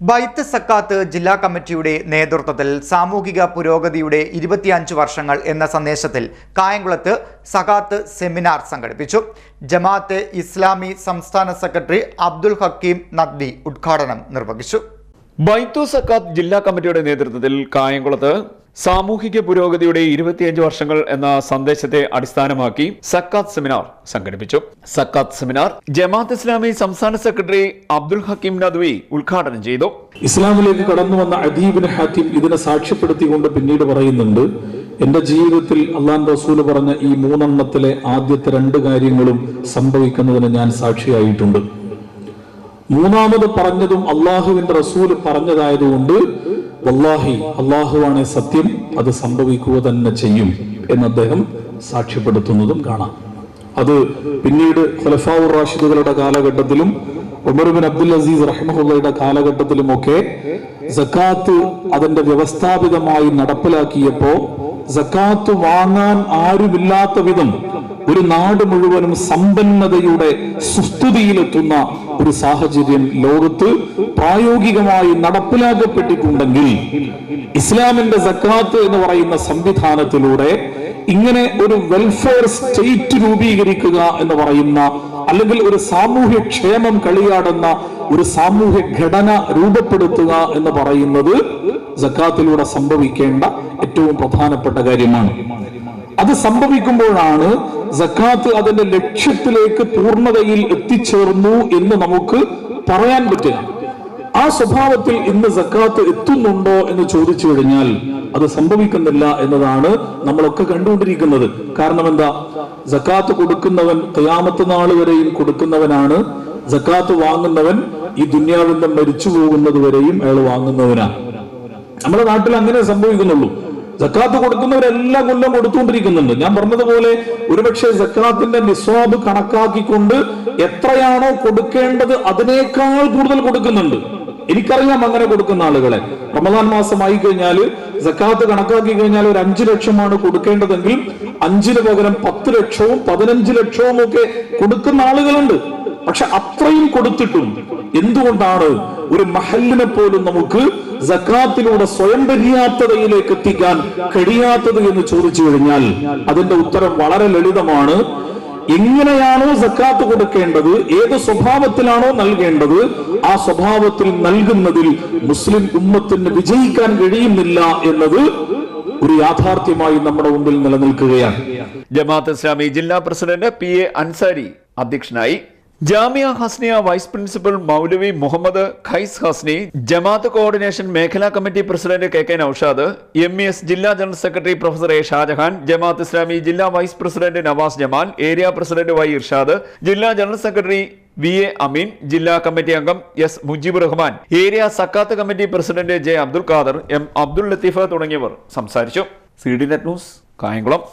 ബൈത്ത് സക്കാത്ത് ജില്ലാ കമ്മിറ്റിയുടെ നേതൃത്വത്തിൽ സാമൂഹിക പുരോഗതിയുടെ 25 വർഷങ്ങൾ എന്ന സന്ദേശത്തിൽ കായംകുളത്ത് സക്കാത്ത് സെമിനാർ സംഘടിപ്പിച്ചു. ജമാഅത്തെ ഇസ്ലാമി സംസ്ഥാന സെക്രട്ടറി അബ്ദുൽ ഹക്കീം നദ്വി ഉദ്ഘാടനം നിർവഹിച്ചു. ബൈത്തു സക്കാത്ത് ജില്ലാ കമ്മിറ്റിയുടെ നേതൃത്വത്തിൽ കായംകുളത്ത് സാമൂഹിക പുരോഗതിയുടെ 25 വർഷങ്ങൾ എന്ന സന്ദേശത്തെ അടിസ്ഥാനമാക്കി സക്കാത്ത് സെമിനാർ സംഘടിപ്പിച്ചു. സക്കാത്ത് സെമിനാർ ജമാഅത്ത് ഇസ്ലാമി സംസ്ഥാന സെക്രട്ടറി അബ്ദുൽ ഹക്കീം നദ്വി ഉദ്ഘാടനം ചെയ്തു. ഇസ്ലാമിലേക്ക് കടന്നു വന്ന അദീബിൻ ഹാത്തിം ഇതിനെ സാക്ഷ്യപ്പെടുത്തിക്കൊണ്ട് പിന്നീട് പറയുന്നുണ്ട്, എന്റെ ജീവിതത്തിൽ അള്ളാഹുവിന്റെ റസൂൽ പറഞ്ഞ ഈ 3 എണ്ണത്തിലെ ആദ്യത്തെ 2 കാര്യങ്ങളും സംഭവിക്കുന്നതിന് ഞാൻ സാക്ഷിയായിട്ടുണ്ട്. മൂന്നാമത് പറഞ്ഞതും അള്ളാഹുവിന്റെ റസൂൽ പറഞ്ഞതായതുകൊണ്ട് വല്ലാഹി അള്ളാഹുവാണ് സത്യം, അത് സംഭവിക്കുക തന്നെ ചെയ്യും എന്ന് അദ്ദേഹം സാക്ഷ്യപ്പെടുത്തുന്നതും കാണാം. അത് പിന്നീട് ഖുലഫാഉർ റാഷിദുകളുടെ കാലഘട്ടത്തിലും ഉമർ ബിൻ അബ്ദുൽ അസീസ് റഹിമഹുള്ളയുടെ കാലഘട്ടത്തിലുമൊക്കെ സക്കാത്ത് അതിന്റെ വ്യവസ്ഥാപിതമായി നടപ്പിലാക്കിയപ്പോ സക്കാത്ത് വാങ്ങാൻ ആരുമില്ലാത്ത വിധം ഒരു നാട് മുഴുവനും സമ്പന്നതയുടെ സുസ്ഥിതിയിലെത്തുന്ന ഒരു സാഹചര്യം ലോകത്ത് പ്രായോഗികമായി നടപ്പിലാക്കപ്പെട്ടിട്ടുണ്ടെങ്കിൽ ഇസ്ലാമിന്റെ സക്കാത്ത് എന്ന് പറയുന്ന സംവിധാനത്തിലൂടെ ഇങ്ങനെ ഒരു വെൽഫെയർ സ്റ്റേറ്റ് രൂപീകരിക്കുക എന്ന് പറയുന്ന, അല്ലെങ്കിൽ ഒരു സാമൂഹ്യ ക്ഷേമം കളിയാടുന്ന ഒരു സാമൂഹ്യ ഘടന രൂപപ്പെടുത്തുക എന്ന് പറയുന്നത് സക്കാത്തിലൂടെ സംഭവിക്കേണ്ട ഏറ്റവും പ്രധാനപ്പെട്ട കാര്യമാണ്. അത് സംഭവിക്കുമ്പോഴാണ് സക്കാത്ത് അതിന്റെ ലക്ഷ്യത്തിലേക്ക് പൂർണ്ണതയിൽ എത്തിച്ചേർന്നു എന്ന് നമുക്ക് പറയാൻ പറ്റുക. ആ സ്വഭാവത്തിൽ ഇന്ന് സക്കാത്ത് എത്തുന്നുണ്ടോ എന്ന് ചോദിച്ചു കഴിഞ്ഞാൽ അത് സംഭവിക്കുന്നില്ല എന്നതാണ് നമ്മളൊക്കെ കണ്ടുകൊണ്ടിരിക്കുന്നത്. കാരണം എന്താ? സക്കാത്ത് കൊടുക്കുന്നവൻ ഖിയാമത്ത് നാൾ വരെയും കൊടുക്കുന്നവനാണ്. സക്കാത്ത് വാങ്ങുന്നവൻ ഈ ദുനിയാവിൽ നിന്ന് മരിച്ചു പോകുന്നത് വരെയും അയാൾ വാങ്ങുന്നവനാണ്. നമ്മുടെ നാട്ടിൽ അങ്ങനെ സംഭവിക്കുന്നുള്ളൂ. സക്കാത്ത് കൊടുക്കുന്നവരെല്ലാം കൊല്ലം കൊടുത്തുകൊണ്ടിരിക്കുന്നുണ്ട്. ഞാൻ പറഞ്ഞതുപോലെ ഒരുപക്ഷെ സക്കാത്തിന്റെ നിസ്വാബ് കണക്കാക്കിക്കൊണ്ട് എത്രയാണോ കൊടുക്കേണ്ടത് അതിനേക്കാൾ കൂടുതൽ കൊടുക്കുന്നുണ്ട്. എനിക്കറിയാം അങ്ങനെ കൊടുക്കുന്ന ആളുകളെ. റമദാൻ മാസമായി കഴിഞ്ഞാൽ സക്കാത്ത് കണക്കാക്കി കഴിഞ്ഞാൽ ഒരു 5 ലക്ഷമാണ് കൊടുക്കേണ്ടതെങ്കിൽ 5-ന് പകരം 10 ലക്ഷവും 15 ലക്ഷവും ഒക്കെ കൊടുക്കുന്ന ആളുകളുണ്ട്. പക്ഷെ അത്രയും കൊടുത്തിട്ടും എന്തുകൊണ്ടാണ് ഒരു മഹല്ലിനെ പോലും നമുക്ക് സക്കാത്തിലൂടെ സ്വയം പര്യാപ്തതയിലേക്ക് എത്തിക്കാൻ കഴിയാത്തത് എന്ന് ചോദിച്ചു കഴിഞ്ഞാൽ അതിന്റെ ഉത്തരം വളരെ ലളിതമാണ്. എങ്ങനെയാണോ സക്കാത്ത് കൊടുക്കേണ്ടത്, ഏത് സ്വഭാവത്തിലാണോ നൽകേണ്ടത്, ആ സ്വഭാവത്തിൽ നൽകുന്നതിൽ മുസ്ലിം ഉമ്മത്തിന് വിജയിക്കാൻ കഴിയുന്നില്ല എന്നത് ഒരു യാഥാർത്ഥ്യമായി നമ്മുടെ മുമ്പിൽ നിലനിൽക്കുകയാണ്. ജമാഅത്ത് ഇസ്ലാമി ജില്ലാ പ്രസിഡന്റ് PA അൻസാരി അധ്യക്ഷനായി. Jamia Hasniya vice principal Maulavi Muhammad Qais Hasni, Jamaat coordination മേഖലാ committee president KK Naushad, MES ജില്ലാ general secretary professor A Shajahan, Jamaat Islami ജില്ലാ vice president Navas Jamal, area president Y Irshad, ജില്ലാ ജനറൽ സെക്രട്ടറി VA അമീൻ, ജില്ലാ കമ്മിറ്റി അംഗം S Mujeeb Rahman, area Zakat committee president J Abdul Khader, M Abdul Latheef തുടങ്ങിയവർ സംസാരിച്ചു. CD net news, Kayamkulam.